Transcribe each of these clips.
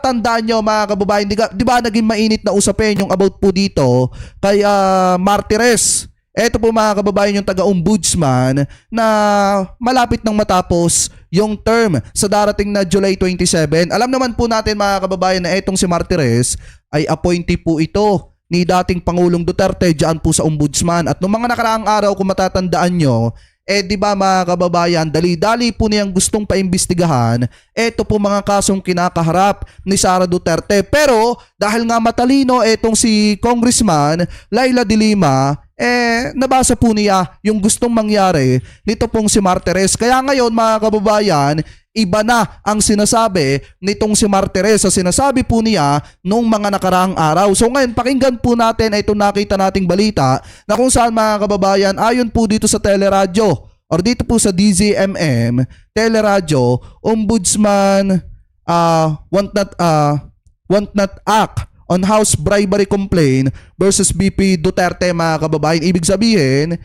matatandaan nyo mga kababayan, di ba naging mainit na usapin yung about po dito kay Martires. Eto po mga kababayan yung taga-ombudsman na malapit nang matapos yung term sa darating na July 27. Alam naman po natin mga kababayan na etong si Martires ay appointee po ito ni dating Pangulong Duterte dyan po sa ombudsman. At noong mga nakaraang araw kung matatandaan nyo, di ba mga kababayan, dali-dali po niyang gustong paimbestigahan eto po mga kasong kinakaharap ni Sara Duterte. Pero dahil nga matalino etong si Congressman Laila de Lima, nabasa po niya yung gustong mangyari nito pong si Martires. Kaya ngayon mga kababayan, iba na ang sinasabi nitong si Martires sa sinasabi po niya nung mga nakaraang araw. So ngayon, pakinggan po natin itong nakita nating balita na kung saan mga kababayan, ayon po dito sa teleradyo or dito po sa DZMM, teleradyo, Ombudsman want not act on House bribery complaint versus BP Duterte mga kababayan. Ibig sabihin,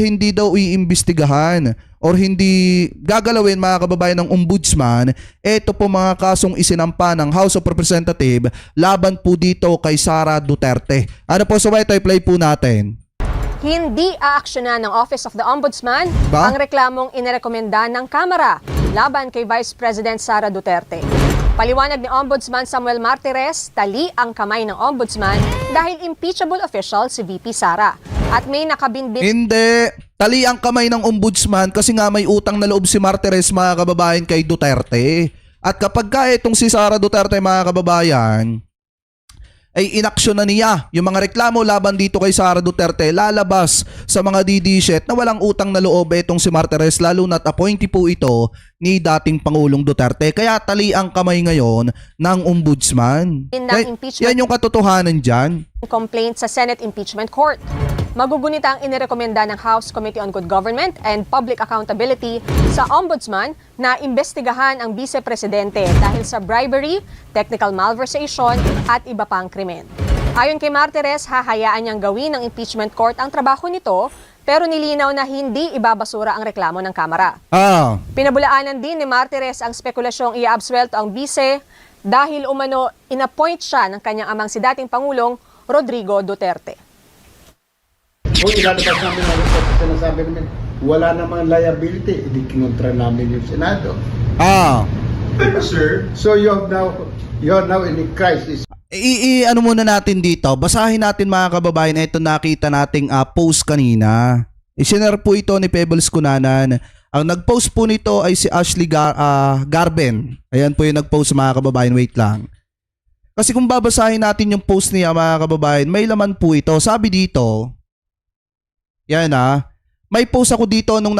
hindi daw iimbestigahan or hindi gagalawin mga kababayan ng ombudsman eto po mga kasong isinampa ng House of Representatives laban po dito kay Sara Duterte. Ano po, so ito i-play po natin. Hindi aaksyonan ng Office of the Ombudsman ang reklamong inirekomenda ng Kamara laban kay Vice President Sara Duterte. Paliwanag ni Ombudsman Samuel Martires, tali ang kamay ng Ombudsman dahil impeachable official si VP Sara. At may nakabinbin... Hindi. Tali ang kamay ng ombudsman kasi nga may utang na loob si Martires mga kababayan kay Duterte. At kapag ka itong si Sara Duterte mga kababayan ay inaksyon na niya yung mga reklamo laban dito kay Sara Duterte, lalabas sa mga DD-shet na walang utang na loob itong si Martires, lalo na't appointee po ito ni dating Pangulong Duterte. Kaya tali ang kamay ngayon ng ombudsman. Yan yung katotohanan dyan. Complaint sa Senate Impeachment Court. Magugunita ang inirekomenda ng House Committee on Good Government and Public Accountability sa Ombudsman na imbestigahan ang Vice Presidente dahil sa bribery, technical malversation at iba pang krimen. Ayon kay Martires, hahayaan niyang gawin ng impeachment court ang trabaho nito pero nilinaw na hindi ibabasura ang reklamo ng Kamara. Pinabulaanan din ni Martires ang spekulasyong i-absuelto ang Vice dahil umano inappoint siya ng kanyang amang si dating Pangulong Rodrigo Duterte. Kung ilalabas namin ang report, sinasabi namin, wala namang liability, hindi kinontra namin yung Senado. Pero sir, so you are now in a crisis. Ano muna natin dito, basahin natin mga kababayan, ito nakita nating post kanina. Isinare po ito ni Pebbles Cunanan. Ang nag-post po nito ay si Ashley Garben. Ayan po yung nag-post mga kababayan, wait lang. Kasi kung babasahin natin yung post niya mga kababayan, may laman po ito. Sabi dito, yan may post ako dito nung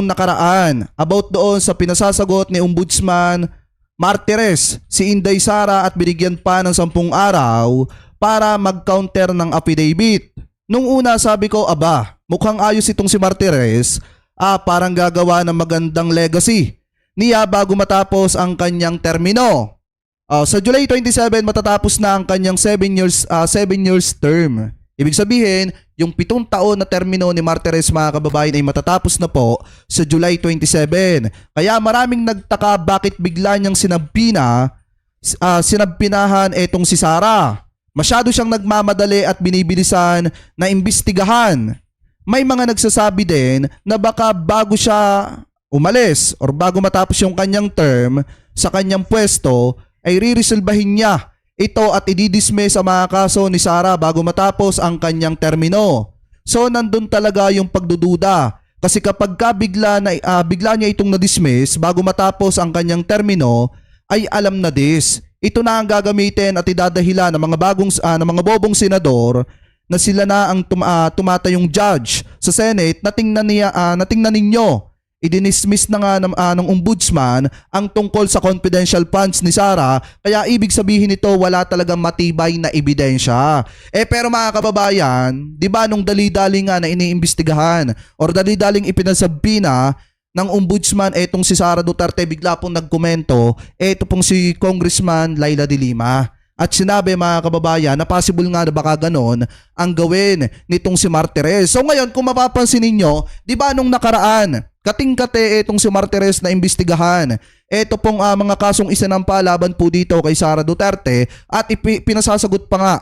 nakaraan about doon sa pinasasagot ni Ombudsman Martires si Inday Sara at binigyan pa ng 10 araw para mag-counter ng affidavit. Nung una sabi ko, mukhang ayos itong si Martires, parang gagawa ng magandang legacy niya bago matapos ang kanyang termino. Sa July 27 matatapos na ang kanyang 7 years term. Ibig sabihin, yung 7 taon na termino ni Martires mga kababayan ay matatapos na po sa July 27. Kaya maraming nagtaka bakit bigla niyang sinabpinahan etong si Sara. Masyado siyang nagmamadali at binibilisan na imbestigahan. May mga nagsasabi din na baka bago siya umalis or bago matapos yung kanyang term sa kanyang pwesto ay riresolbahin niya ito at ididismiss sa mga kaso ni Sara bago matapos ang kanyang termino. So nandun talaga yung pagdududa. Kasi kapag bigla niya itong na-dismiss bago matapos ang kanyang termino, ay alam na this. Ito na ang gagamitin at idadahilan ng mga bobong senador na sila na ang tumatayong judge sa Senate na tingnan ninyo. Idinismiss na nga ng ombudsman ang tungkol sa confidential funds ni Sara, kaya ibig sabihin nito wala talagang matibay na ebidensya. Pero mga kababayan, di ba nung dali-dali nga na iniimbestigahan or dali-daling ipinasabina ng ombudsman etong si Sara Duterte, bigla pong nagkomento eto pong si Congressman Laila de Lima. At sinabi mga kababayan na possible nga na baka ganon ang gawin nitong si Martires. So ngayon kung mapapansin ninyo, di ba nung nakaraan kating-kate itong si Martires na imbestigahan. Ito pong mga kasong isinampa laban po dito kay Sara Duterte at pinasasagot pa nga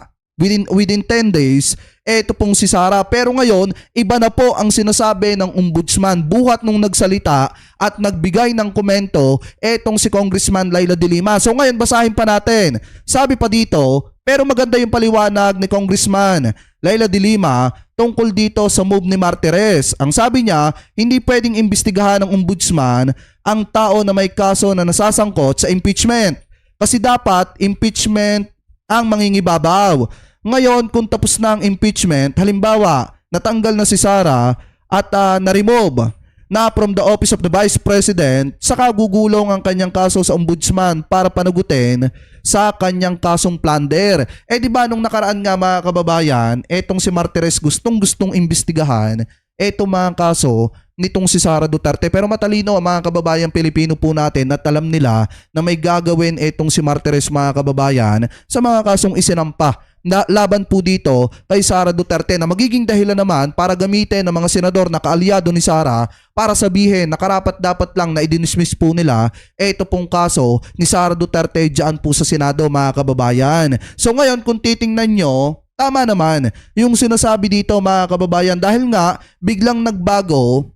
within 10 days, eto pong si Sara. Pero ngayon, iba na po ang sinasabi ng ombudsman. Buhat nung nagsalita at nagbigay ng komento, etong si Congressman Laila de Lima. So ngayon, basahin pa natin. Sabi pa dito, pero maganda yung paliwanag ni Congressman Laila de Lima tungkol dito sa move ni Martires. Ang sabi niya, hindi pwedeng imbestigahan ng ombudsman ang tao na may kaso na nasasangkot sa impeachment. Kasi dapat impeachment ang mangingibabaw. Ngayon, kung tapos na ang impeachment, halimbawa, natanggal na si Sara at na-remove na from the office of the Vice President, saka gugulong ang kanyang kaso sa ombudsman para panagutin sa kanyang kasong plunder. Di ba nung nakaraan nga mga kababayan, etong si Martires gustong-gustong imbestigahan etong mga kaso nitong si Sara Duterte. Pero matalino ang mga kababayan Pilipino po natin at alam nila na may gagawin etong si Martires mga kababayan sa mga kasong isinampa na laban po dito kay Sara Duterte na magiging dahilan naman para gamitin ng mga senador na kaalyado ni Sara para sabihin na karapat-dapat lang na i-dismiss po nila ito pong kaso ni Sara Duterte dyan po sa Senado mga kababayan. So ngayon kung titingnan nyo, tama naman yung sinasabi dito mga kababayan dahil nga biglang nagbago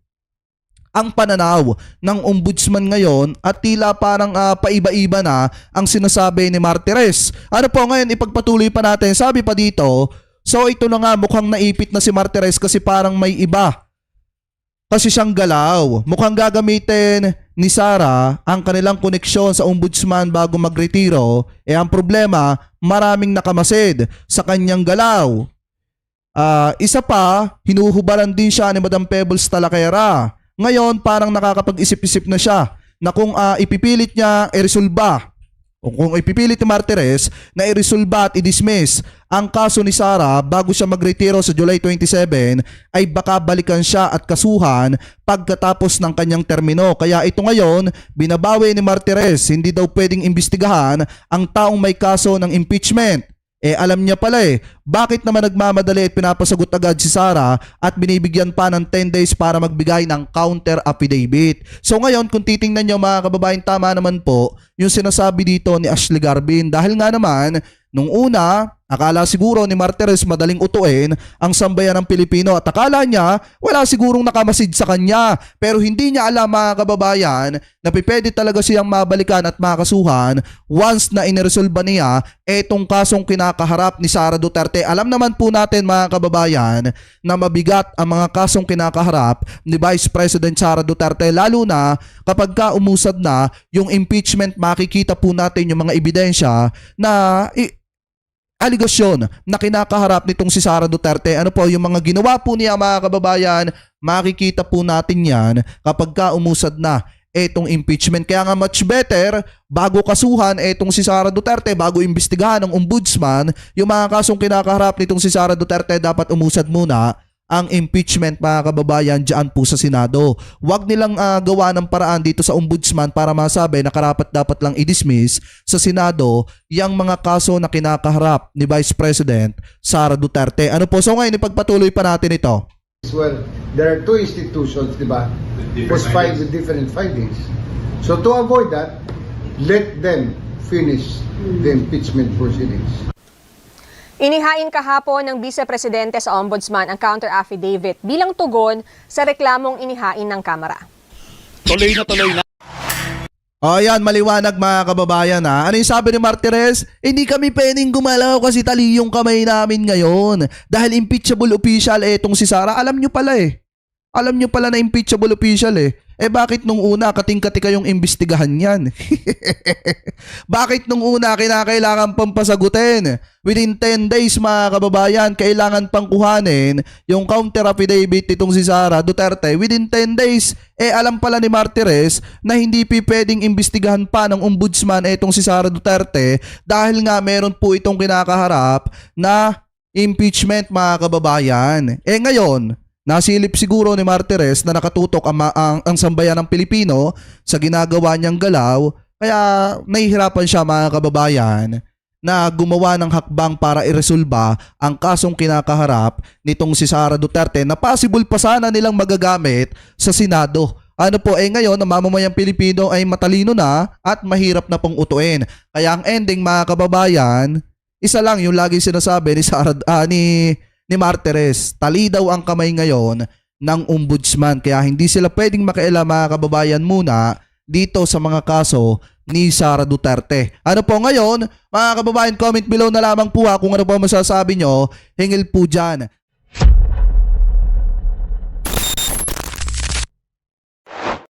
ang pananaw ng ombudsman ngayon at tila parang paiba-iba na ang sinasabi ni Martires. Ano po ngayon, ipagpatuloy pa natin. Sabi pa dito, so ito na nga mukhang naipit na si Martires kasi parang may iba kasi siyang galaw. Mukhang gagamitin ni Sara ang kanilang koneksyon sa ombudsman bago magretiro. Ang problema, maraming nakamasid sa kanyang galaw. Isa pa, hinuhubaran din siya ni Madam Pebbles Talakera. Ngayon, parang nakakapag-isip-isip na siya na kung ipipilit niya i-resolba o kung ipipilit ni Martires na i-resolba at i-dismiss ang kaso ni Sara bago siya magretiro sa July 27 ay baka balikan siya at kasuhan pagkatapos ng kanyang termino. Kaya ito ngayon, binabawi ni Martires, hindi daw pwedeng imbestigahan ang taong may kaso ng impeachment. Alam niya pala bakit naman nagmamadali at pinapasagot agad si Sara at binibigyan pa ng 10 days para magbigay ng counter affidavit. So ngayon kung titingnan niyo mga kababayan, tama naman po yung sinasabi dito ni Ashley Garbin dahil nga naman nung una, akala siguro ni Martires madaling utuin ang sambayan ng Pilipino at akala niya wala sigurong nakamasid sa kanya. Pero hindi niya alam mga kababayan na pwede talaga siyang mabalikan at makasuhan once na iniresolba niya etong kasong kinakaharap ni Sara Duterte. Alam naman po natin mga kababayan na mabigat ang mga kasong kinakaharap ni Vice President Sara Duterte lalo na kapag ka umusad na yung impeachment, makikita po natin yung mga ebidensya na aligasyon na kinakaharap nitong si Sara Duterte. Ano po yung mga ginawa po niya mga kababayan, makikita po natin yan kapag ka umusad na etong impeachment. Kaya nga much better, bago kasuhan etong si Sara Duterte, bago imbestigahan ng ombudsman, yung mga kasong kinakaharap nitong si Sara Duterte, dapat umusad muna ang impeachment mga kababayan dyan po sa Senado. Huwag nilang gawa ng paraan dito sa ombudsman para masabi na karapat-dapat lang i-dismiss sa Senado yung mga kaso na kinakaharap ni Vice President Sara Duterte. Ano po? So ngayon, ipagpatuloy pa natin ito. Well, there are two institutions, di ba, who's filed with different findings. So to avoid that, let them finish the impeachment proceedings. Inihain kahapon ng Vice Presidente sa Ombudsman ang counter affidavit bilang tugon sa reklamong inihain ng Kamara. Tuloy na. Ayan, maliwanag mga kababayan ha. Ano yung sabi ni Martires? Hindi kami pwedeng gumalaw kasi tali yung kamay namin ngayon. Dahil impeachable official etong si Sara. Alam nyo pala Alam nyo pala na impeachable official bakit nung una kating-kati kayong imbestigahan yan? Bakit nung una kinakailangan pang pasagutin? Within 10 days mga kababayan, kailangan pang kuhanin yung counter affidavit nitong si Sara Duterte. Within 10 days, alam pala ni Martires na hindi pwedeng imbestigahan pa ng ombudsman etong si Sara Duterte dahil nga meron po itong kinakaharap na impeachment mga kababayan. Ngayon, nasilip siguro ni Martires na nakatutok ang sambayan ng Pilipino sa ginagawa niyang galaw, kaya nahihirapan siya mga kababayan na gumawa ng hakbang para iresolba ang kasong kinakaharap nitong si Sara Duterte na possible pa sana nilang magagamit sa Senado ano po, ngayon, ang mamamayang Pilipino ay matalino na at mahirap na pong utuin. Kaya ang ending, mga kababayan, isa lang yung lagi sinasabi ni Martires, tali daw ang kamay ngayon ng ombudsman. Kaya hindi sila pwedeng makialam, mga kababayan, muna dito sa mga kaso ni Sara Duterte. Ano po ngayon, mga kababayan, comment below na lamang po kung ano po masasabi nyo, hingil po dyan